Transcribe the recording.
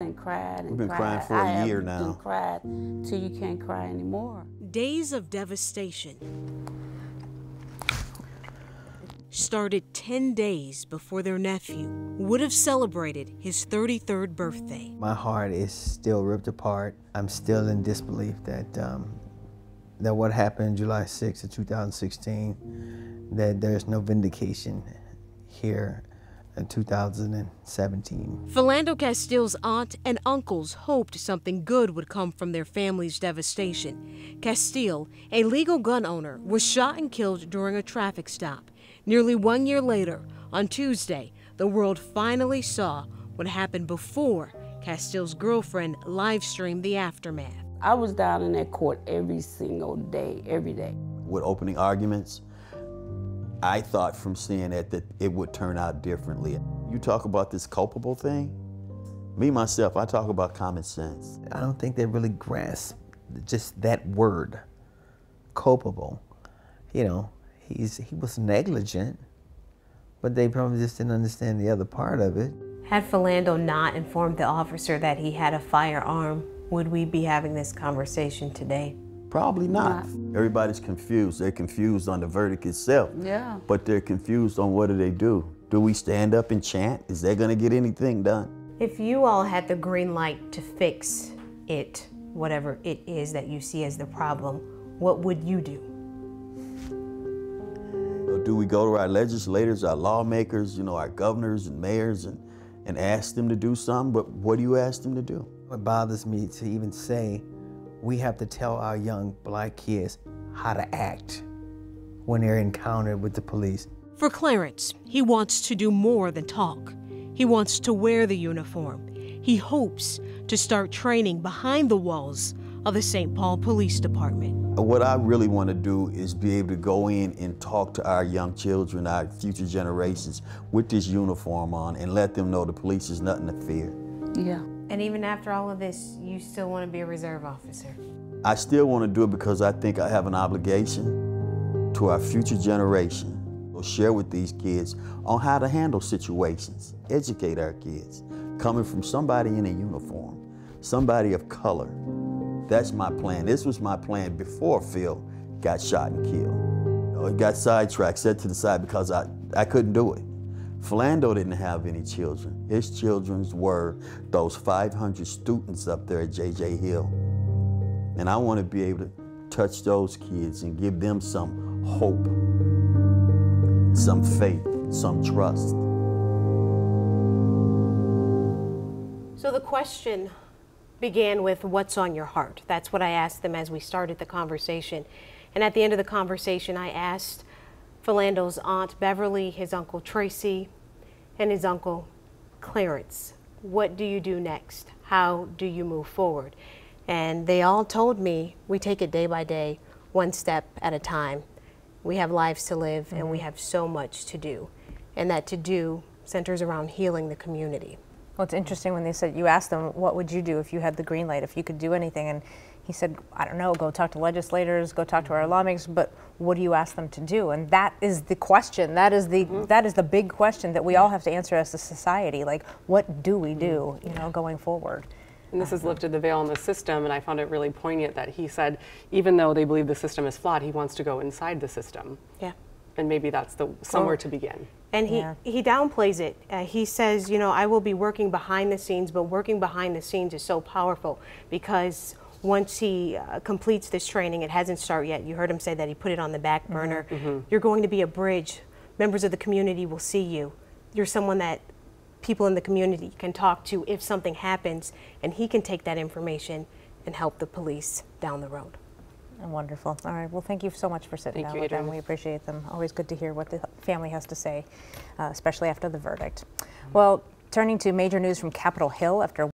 And cried and We've been crying cried. for a year now. And cried till you can't cry anymore. Days of devastation started 10 days before their nephew would have celebrated his 33rd birthday. My heart is still ripped apart. I'm still in disbelief that that what happened July 6th of 2016, that there's no vindication here in 2017. Philando Castile's aunt and uncles hoped something good would come from their family's devastation. Castile, a legal gun owner, was shot and killed during a traffic stop. Nearly 1 year later, on Tuesday, the world finally saw what happened before Castile's girlfriend live-streamed the aftermath. I was down in that court every single day, every day. With opening arguments, I thought from seeing it that it would turn out differently. You talk about this culpable thing, me, myself, I talk about common sense. I don't think they really grasp just that word, culpable. You know, he was negligent, but they probably just didn't understand the other part of it. Had Philando not informed the officer that he had a firearm, would we be having this conversation today? Probably not. Everybody's confused. They're confused on the verdict itself. Yeah. But they're confused on what do. Do we stand up and chant? Is that gonna get anything done? If you all had the green light to fix it, whatever it is that you see as the problem, what would you do? Do we go to our legislators, our lawmakers, our governors and mayors and ask them to do something? But what do you ask them to do? It bothers me to even say we have to tell our young black kids how to act when they're encountered with the police. For Clarence, he wants to do more than talk. He wants to wear the uniform. He hopes to start training behind the walls of the St. Paul Police Department. What I really want to do is be able to go in and talk to our young children, our future generations, with this uniform on and let them know the police is nothing to fear. Yeah. And even after all of this, you still want to be a reserve officer? I still want to do it because I think I have an obligation to our future generation. We'll share with these kids on how to handle situations, educate our kids, coming from somebody in a uniform, somebody of color. That's my plan. This was my plan before Phil got shot and killed. It got sidetracked, set to the side because I couldn't do it. Philando didn't have any children. His children were those 500 students up there at J.J. Hill. And I want to be able to touch those kids and give them some hope, some faith, some trust. So the question began with what's on your heart. That's what I asked them as we started the conversation. And at the end of the conversation, I asked Philando's aunt Beverly, his uncle Tracy, and his uncle Clarence, what do you do next? How do you move forward? And they all told me, we take it day by day, one step at a time. We have lives to live and we have so much to do. And that to do centers around healing the community. Well, it's interesting when they said, you asked them, what would you do if you had the green light, if you could do anything? And he said, I don't know, go talk to legislators, go talk to our lawmakers, but what do you ask them to do? And that is the question. That is the big question that we all have to answer as a society. Like, what do we do, going forward? And this has lifted the veil on the system, and I found it really poignant that he said, even though they believe the system is flawed, he wants to go inside the system. Yeah. And maybe that's somewhere to begin. And he downplays it. He says, I will be working behind the scenes, but working behind the scenes is so powerful because once he completes this training, it hasn't started yet. You heard him say that he put it on the back burner. You're going to be a bridge. Members of the community will see you. You're someone that people in the community can talk to if something happens, and he can take that information and help the police down the road. Wonderful. All right. Well, thank you so much for sitting down with them. We appreciate them. Always good to hear what the family has to say, especially after the verdict. Well, turning to major news from Capitol Hill after